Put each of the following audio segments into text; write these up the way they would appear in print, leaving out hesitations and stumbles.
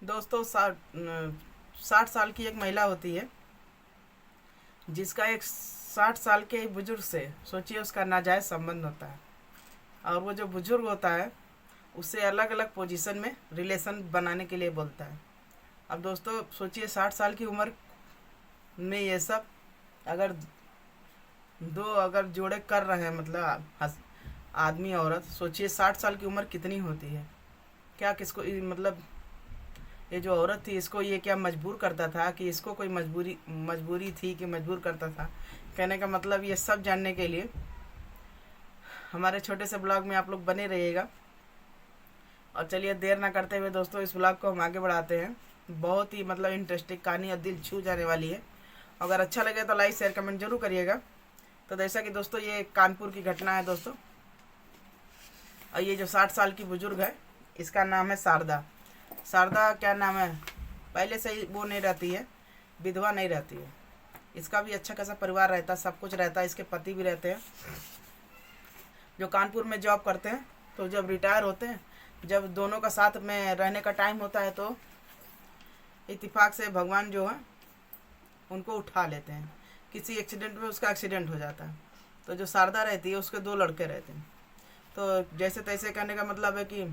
दोस्तों 60 साल की एक महिला होती है जिसका एक 60 साल के बुजुर्ग से सोचिए उसका नाजायज़ संबंध होता है। और वो जो बुजुर्ग होता है उससे अलग अलग पोजीशन में रिलेशन बनाने के लिए बोलता है। अब दोस्तों सोचिए 60 साल की उम्र में ये सब अगर अगर जोड़े कर रहे हैं, मतलब आदमी औरत, सोचिए 60 साल की उम्र कितनी होती है। क्या किसको मतलब ये जो औरत थी इसको ये क्या मजबूर करता था कि इसको कोई मजबूरी थी कि मजबूर करता था। कहने का मतलब ये सब जानने के लिए हमारे छोटे से ब्लॉग में आप लोग बने रहिएगा। और चलिए देर ना करते हुए दोस्तों इस ब्लॉग को हम आगे बढ़ाते हैं। बहुत ही मतलब इंटरेस्टिंग कहानी और दिल छू जाने वाली है। अगर अच्छा लगे तो लाइक शेयर कमेंट जरूर करिएगा। तो जैसा कि दोस्तों ये कानपुर की घटना है दोस्तों। और ये जो 60 साल की बुजुर्ग है इसका नाम है शारदा। शारदा क्या नाम है, पहले से ही वो नहीं रहती है, विधवा नहीं रहती है। इसका भी अच्छा खासा परिवार रहता है, सब कुछ रहता है, इसके पति भी रहते हैं जो कानपुर में जॉब करते हैं। तो जब रिटायर होते हैं, जब दोनों का साथ में रहने का टाइम होता है तो इत्तेफाक से भगवान जो है उनको उठा लेते हैं। किसी एक्सीडेंट में उसका एक्सीडेंट हो जाता है। तो जो शारदा रहती है उसके 2 लड़के रहते हैं। तो जैसे तैसे कहने का मतलब है कि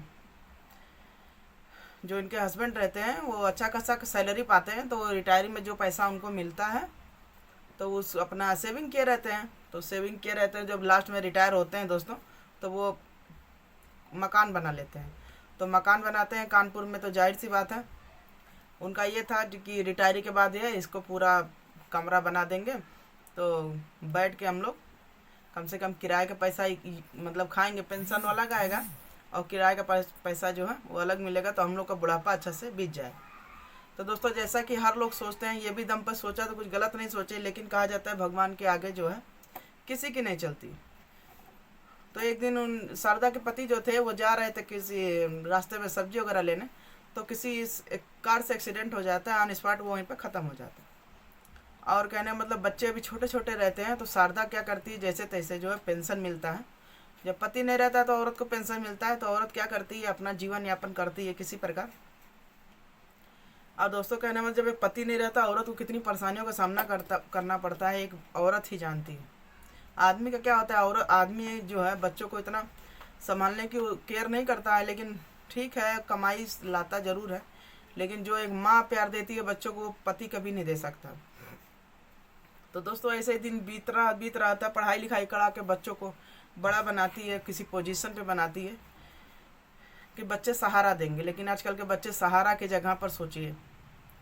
जो इनके हस्बैंड रहते हैं वो अच्छा खासा सैलरी पाते हैं। तो रिटायरी में जो पैसा उनको मिलता है तो उस अपना सेविंग किए रहते हैं। तो सेविंग किए रहते हैं, जब लास्ट में रिटायर होते हैं दोस्तों तो वो मकान बना लेते हैं। तो मकान बनाते हैं कानपुर में। तो जाहिर सी बात है उनका ये था कि रिटायरी के बाद ये इसको पूरा कमरा बना देंगे तो बैठ के हम लोग कम से कम किराए का पैसा मतलब खाएंगे, पेंशन वाला का आएगा और किराए का पैसा जो है वो अलग मिलेगा। तो हम लोग का बुढ़ापा अच्छा से बीत जाए। तो दोस्तों जैसा कि हर लोग सोचते हैं, ये भी दम पर सोचा तो कुछ गलत नहीं सोचे, लेकिन कहा जाता है भगवान के आगे जो है किसी की नहीं चलती। तो एक दिन उन शारदा के पति जो थे वो जा रहे थे किसी रास्ते में सब्जी वगैरह लेने। तो किसी एक कार से एक्सीडेंट हो जाता है, ऑन स्पॉट वो वहीं पर ख़त्म हो जाता है। और कहने मतलब बच्चे भी छोटे छोटे रहते हैं। तो शारदा क्या करती है, जैसे तैसे जो है पेंशन मिलता है। जब पति नहीं रहता है तो औरत को पेंशन मिलता है। तो औरत क्या करती है, अपना जीवन यापन करती है किसी प्रकार। और दोस्तों कहने मतलब जब एक पति नहीं रहता औरत को कितनी परेशानियों का सामना करना पड़ता है, एक औरत ही जानती है। आदमी का क्या होता है, औरत आदमी जो है बच्चों को इतना संभालने की केयर नहीं करता है, लेकिन ठीक है कमाई लाता ज़रूर है, लेकिन जो एक माँ प्यार देती है बच्चों को वो पति कभी नहीं दे सकता। तो दोस्तों ऐसे ही दिन बीत रहा था, पढ़ाई लिखाई करा के बच्चों को बड़ा बनाती है, किसी पोजीशन पे बनाती है कि बच्चे सहारा देंगे। लेकिन आजकल के बच्चे सहारा की जगह पर सोचिए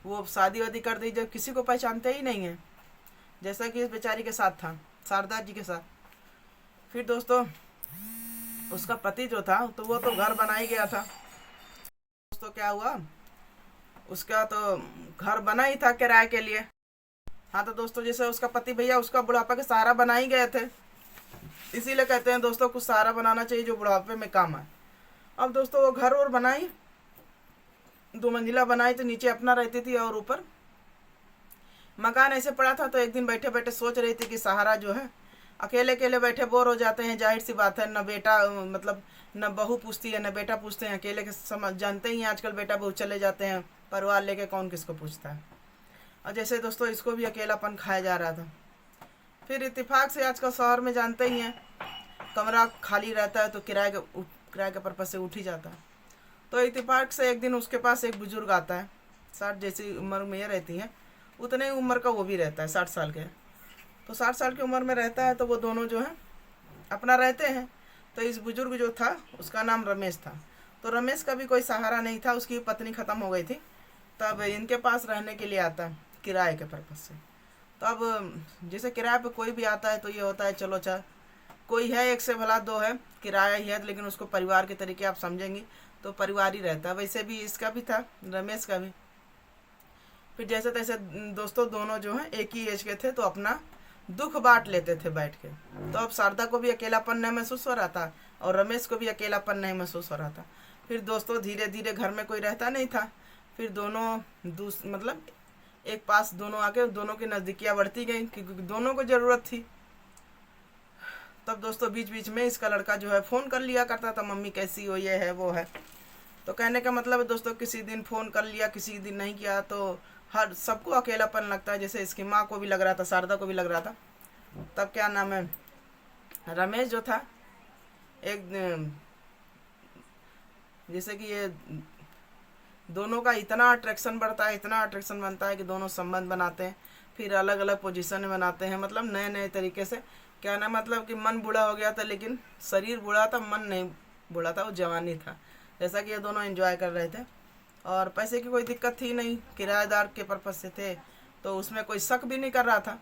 वो शादी वादी कर दी जब किसी को पहचानते ही नहीं है, जैसा कि इस बेचारी के साथ था, शारदा जी के साथ। फिर दोस्तों उसका पति जो था तो वो तो घर बना ही गया था। दोस्तों क्या हुआ, उसका तो घर बना ही था किराए के लिए। हाँ तो दोस्तों जैसे उसका पति भैया उसका बुढ़ापा के सहारा बना ही गए थे, इसीलिए कहते हैं दोस्तों कुछ सहारा बनाना चाहिए जो बुढ़ापे में काम आए। अब दोस्तों वो घर और बनाई, 2 मंजिला बनाई, तो नीचे अपना रहती थी और ऊपर मकान ऐसे पड़ा था। तो एक दिन बैठे बैठे सोच रही थी कि सहारा जो है अकेले अकेले बैठे बोर हो जाते हैं, जाहिर सी बात है, न बेटा मतलब न बहू पूछती है न बेटा पूछते हैं, अकेले के समझ जानते ही आजकल बेटा बहू चले जाते हैं, परिवार लेके कौन किसको पूछता है। और जैसे दोस्तों इसको भी अकेलापन खाया जा रहा था। फिर इत्तेफाक से आजकल शहर में जानते ही हैं कमरा खाली रहता है तो किराए के पर्पज से उठ ही जाता है। तो इत्तेफाक से एक दिन उसके पास एक बुजुर्ग आता है, 60 जैसी उम्र में ये रहती है, उतने ही उम्र का वो भी रहता है, 60 साल के। तो 60 साल की उम्र में रहता है तो वो दोनों जो है अपना रहते हैं। तो इस बुजुर्ग जो था उसका नाम रमेश था। तो रमेश का भी कोई सहारा नहीं था, उसकी पत्नी ख़त्म हो गई थी। तब इनके पास रहने के लिए आता किराए के पर्पज से। तो अब जैसे किराए पे कोई भी आता है तो ये होता है चलो चाहे कोई है एक से भला दो है, किराया ही है, लेकिन उसको परिवार के तरीके आप समझेंगी तो परिवार ही रहता है। वैसे भी इसका भी था, रमेश का भी। फिर जैसे तैसे दोस्तों दोनों जो हैं एक ही एज के थे तो अपना दुख बांट लेते थे बैठ के। तो अब शारदा को भी अकेलापन नहीं महसूस हो रहा था और रमेश को भी अकेलापन नहीं महसूस हो रहा था। फिर दोस्तों धीरे धीरे घर में कोई रहता नहीं था, फिर दोनों मतलब एक पास दोनों आके दोनों की नज़दीकियाँ बढ़ती गई क्योंकि दोनों को ज़रूरत थी। तब दोस्तों बीच बीच में इसका लड़का जो है फ़ोन कर लिया करता था, मम्मी कैसी हो, ये है वो है। तो कहने का मतलब है दोस्तों, किसी दिन फ़ोन कर लिया, किसी दिन नहीं किया, तो हर सबको अकेलापन लगता है। जैसे इसकी माँ को भी लग रहा था, शारदा को भी लग रहा था। तब क्या नाम है, रमेश जो था, एक जैसे कि ये दोनों का इतना अट्रैक्शन बढ़ता है, इतना अट्रैक्शन बनता है कि दोनों संबंध बनाते हैं, फिर अलग अलग पोजीशन में बनाते हैं, मतलब नए नए तरीके से। क्या ना मतलब कि मन बूढ़ा हो गया था लेकिन शरीर बूढ़ा था, मन नहीं बूढ़ा था, वो जवानी था। जैसा कि ये दोनों एंजॉय कर रहे थे और पैसे की कोई दिक्कत थी नहीं, किराएदार के पर्पज़ से थे, तो उसमें कोई शक भी नहीं कर रहा था।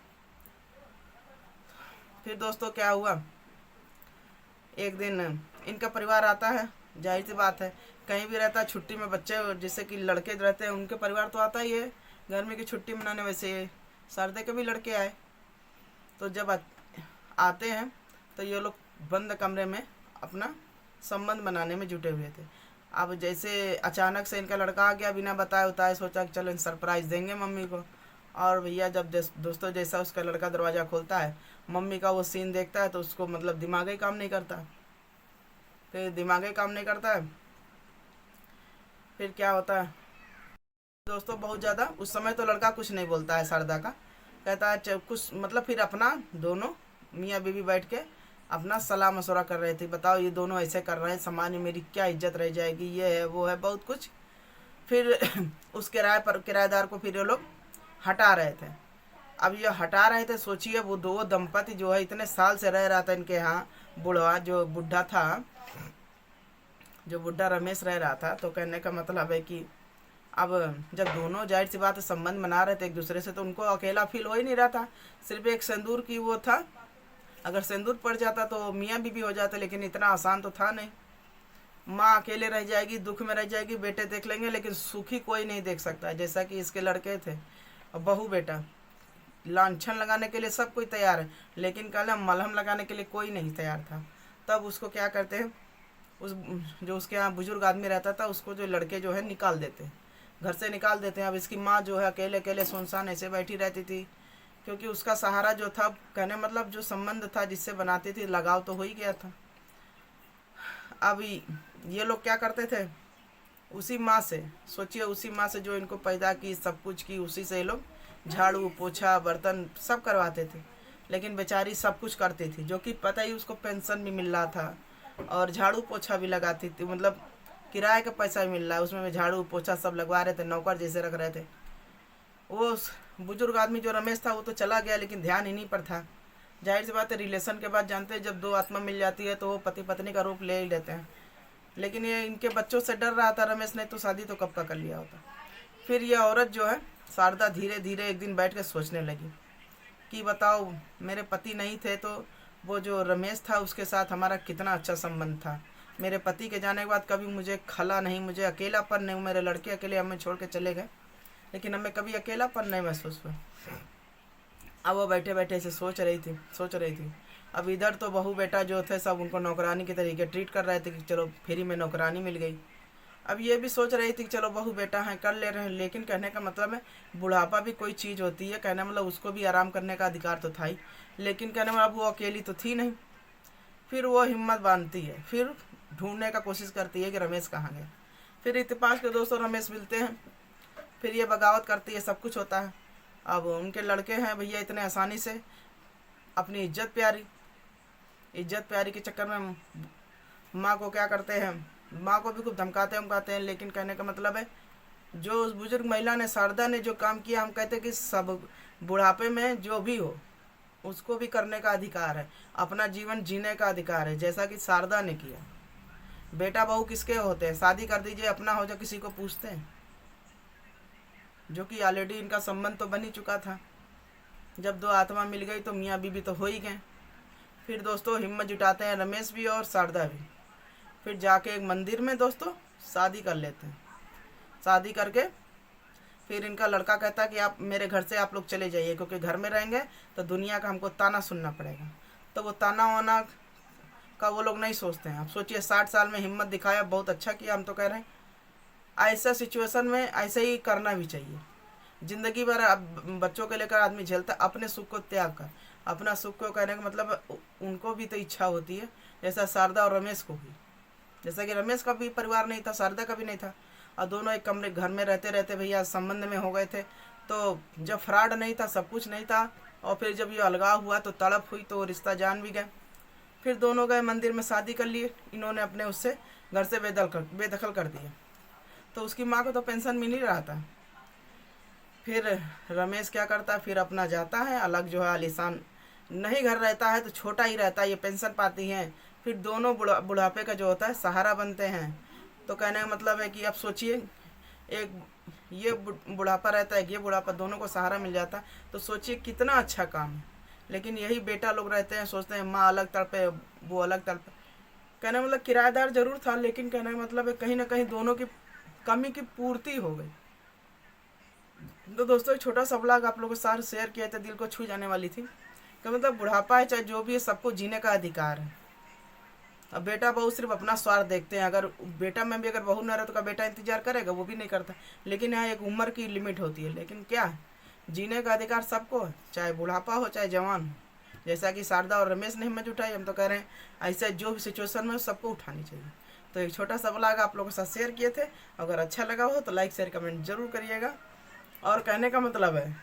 फिर दोस्तों क्या हुआ, एक दिन इनका परिवार आता है, जाहिर सी बात है, कहीं भी रहता है छुट्टी में, बच्चे जैसे कि लड़के रहते हैं उनके परिवार तो आता ही है गर्मी की छुट्टी मनाने, वैसे सर्दे के भी लड़के आए। तो जब आते हैं तो ये लोग बंद कमरे में अपना संबंध बनाने में जुटे हुए थे। अब जैसे अचानक से इनका लड़का आ गया बिना बताए उताए, सोचा कि चलो सरप्राइज़ देंगे मम्मी को। और भैया जब दोस्तों जैसा उसका लड़का दरवाज़ा खोलता है, मम्मी का वो सीन देखता है तो उसको मतलब दिमाग ही काम नहीं करता। फिर दिमाग ही काम नहीं करता है, फिर क्या होता है दोस्तों, बहुत ज़्यादा उस समय तो लड़का कुछ नहीं बोलता है शारदा का, कहता है कुछ मतलब, फिर अपना दोनों मियाँ बीवी बैठ के अपना सलाह मशवरा कर रहे थे, बताओ ये दोनों ऐसे कर रहे हैं, समाज में मेरी क्या इज्जत रह जाएगी, ये है वो है बहुत कुछ। फिर उस किराएदार को फिर ये लोग हटा रहे थे। अब ये हटा रहे थे, सोचिए वो दो दंपति जो है इतने साल से रह रहा था इनके यहाँ, बुढ़वा जो बुढ़ा था, जो बुढ़ा रमेश रह रहा था, तो कहने का मतलब है कि अब जब दोनों जाहिर सी बात है संबंध बना रहे थे एक दूसरे से, तो उनको अकेला फील हो ही नहीं रहा था। सिर्फ एक सिंदूर की वो था, अगर सिंदूर पड़ जाता तो मियाँ बीवी हो जाता, लेकिन इतना आसान तो था नहीं। माँ अकेले रह जाएगी, दुख में रह जाएगी, बेटे देख लेंगे, लेकिन सुखी कोई नहीं देख सकता। जैसा कि इसके लड़के थे और बहू बेटा, लांछन लगाने के लिए सब कोई तैयार है, लेकिन कल मलहम लगाने के लिए कोई नहीं तैयार था। तब उसको क्या करते हैं, उस जो उसके यहाँ बुजुर्ग आदमी रहता था उसको जो लड़के जो है निकाल देते हैं, घर से निकाल देते हैं। अब इसकी माँ जो है अकेले अकेले सुनसान ऐसे बैठी रहती थी, क्योंकि उसका सहारा जो था, कहने मतलब जो संबंध था जिससे बनाती थी, लगाव तो हो ही गया था। अब ये लोग क्या करते थे, उसी माँ से, सोचिए उसी माँ से जो इनको पैदा की, सब कुछ की, उसी से ये लोग झाड़ू पोछा बर्तन सब करवाते थे। लेकिन बेचारी सब कुछ करती थी, जो कि पता ही उसको पेंशन भी मिल रहा था और झाड़ू पोछा भी लगाती थी, मतलब किराए का पैसा भी मिल रहा है, उसमें झाड़ू पोछा सब लगवा रहे थे, नौकर जैसे रख रहे थे। वो बुजुर्ग आदमी जो रमेश था वो तो चला गया, लेकिन ध्यान इन्हीं पर था। जाहिर सी बात है, रिलेशन के बाद जानते हैं जब दो आत्मा मिल जाती है तो वो पति पत्नी का रूप ले ही लेते हैं। लेकिन ये इनके बच्चों से डर रहा था रमेश ने, तो शादी तो कब का कर लिया होता। फिर ये औरत जो है शारदा धीरे धीरे एक दिन बैठ के सोचने लगी कि बताओ, मेरे पति नहीं थे तो वो जो रमेश था उसके साथ हमारा कितना अच्छा संबंध था। मेरे पति के जाने के बाद कभी मुझे खला नहीं, मुझे अकेलापन नहीं, मेरे लड़के अकेले हमें छोड़ के चले गए, लेकिन हमें कभी अकेलापन नहीं महसूस हुआ। अब वो बैठे बैठे ऐसे सोच रही थी। अब इधर तो बहू बेटा जो थे सब उनको नौकरानी के तरीके ट्रीट कर रहे थे कि चलो फ्री में नौकरानी मिल गई। अब ये भी सोच रही थी कि चलो बहू बेटा हैं कर ले रहे हैं, लेकिन कहने का मतलब है बुढ़ापा भी कोई चीज़ होती है, कहने मतलब उसको भी आराम करने का अधिकार तो था ही, लेकिन कहने मतलब वो अकेली तो थी नहीं। फिर वो हिम्मत बांधती है, फिर ढूंढने का कोशिश करती है कि रमेश कहाँ गया। फिर इत्तेफाक के दोस्तों रमेश मिलते हैं, फिर ये बगावत करती है, सब कुछ होता है। अब उनके लड़के हैं भैया इतने आसानी से अपनी इज्जत प्यारी के चक्कर में माँ को क्या करते हैं, माँ को भी खूब धमकाते हैं, लेकिन कहने का मतलब है जो उस बुजुर्ग महिला ने, शारदा ने जो काम किया, हम कहते हैं कि सब बुढ़ापे में जो भी हो उसको भी करने का अधिकार है, अपना जीवन जीने का अधिकार है, जैसा कि शारदा ने किया। बेटा बहू किसके होते हैं, शादी कर दीजिए, अपना हो जाए किसी को पूछते हैं, जो कि ऑलरेडी इनका संबंध तो बन ही चुका था। जब दो आत्मा मिल गई तो मियाँ बीबी तो हो ही गए। फिर दोस्तों हिम्मत जुटाते हैं रमेश भी और शारदा भी, फिर जाके एक मंदिर में दोस्तों शादी कर लेते हैं। शादी करके फिर इनका लड़का कहता है कि आप मेरे घर से आप लोग चले जाइए, क्योंकि घर में रहेंगे तो दुनिया का हमको ताना सुनना पड़ेगा। तो वो ताना वाना का वो लोग नहीं सोचते हैं। आप सोचिए 60 साल में हिम्मत दिखाया, बहुत अच्छा किया, हम तो कह रहे हैं ऐसा सिचुएशन में ऐसे ही करना भी चाहिए। ज़िंदगी भर अब बच्चों के लेकर आदमी झेलता, अपने सुख को त्याग कर, अपना सुख को कहने का मतलब उनको भी तो इच्छा होती है, जैसा शारदा और रमेश को भी। जैसा कि रमेश का भी परिवार नहीं था, शारदा का भी नहीं था, और दोनों एक कमरे घर में रहते रहते भैया संबंध में हो गए थे। तो जब फ्रॉड नहीं था, सब कुछ नहीं था, और फिर जब ये अलगाव हुआ तो तड़प हुई, तो रिश्ता जान भी गए। फिर दोनों गए मंदिर में, शादी कर लिए इन्होंने, अपने उससे घर से बेदखल कर दिया। तो उसकी माँ को तो पेंशन मिल ही रहा था। फिर रमेश क्या करता है, फिर अपना जाता है अलग, जो है आलीशान नहीं घर रहता है, तो छोटा ही रहता है, ये पेंशन पाती हैं। फिर दोनों बुढ़ापे का जो होता है सहारा बनते हैं। तो कहने का मतलब है कि अब सोचिए, एक ये बुढ़ापा रहता है, ये बुढ़ापा, दोनों को सहारा मिल जाता है, तो सोचिए कितना अच्छा काम है। लेकिन यही बेटा लोग रहते हैं, सोचते हैं माँ अलग तड़पे, वो अलग तड़पे। कहने का मतलब किराएदार जरूर था, लेकिन कहने का मतलब है कहीं ना कहीं दोनों की कमी की पूर्ति हो गई। तो दोस्तों, एक छोटा सा ब्लॉग आप लोगों के साथ शेयर किया था, दिल को छू जाने वाली थी। कि मतलब बुढ़ापा है चाहे जो भी है, सबको जीने का अधिकार है। अब बेटा बहू सिर्फ अपना स्वार्थ देखते हैं। अगर बेटा में भी अगर बहू न रहे तो क्या बेटा इंतजार करेगा? वो भी नहीं करता। लेकिन यहाँ एक उम्र की लिमिट होती है। लेकिन क्या है, जीने का अधिकार सबको है, चाहे बुढ़ापा हो चाहे जवान हो। जैसा कि शारदा और रमेश ने हिम्मत उठाई, हम तो कह रहे हैं ऐसे जो भी सिचुएशन में सबको उठानी चाहिए। तो एक छोटा सा ब्लॉग आप लोगों के साथ शेयर किए थे। अगर अच्छा लगा हो तो लाइक शेयर कमेंट जरूर करिएगा। और कहने का मतलब है,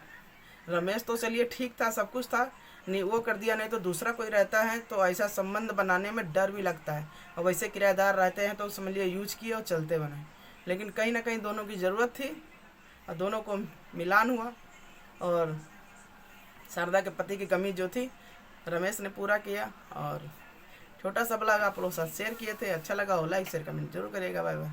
रमेश तो चलिए ठीक था, सब कुछ था, नहीं वो कर दिया, नहीं तो दूसरा कोई रहता है तो ऐसा संबंध बनाने में डर भी लगता है। और वैसे किराएदार रहते हैं तो समझ लिए यूज किए और चलते बने। लेकिन कहीं ना कहीं दोनों की ज़रूरत थी और दोनों को मिलान हुआ। और शारदा के पति की कमी जो थी रमेश ने पूरा किया। और छोटा सा ब्लॉग आप लोग साथ शेयर किए थे। अच्छा लगा हो लाइक शेयर कमेंट जरूर करिएगा। Bye bye.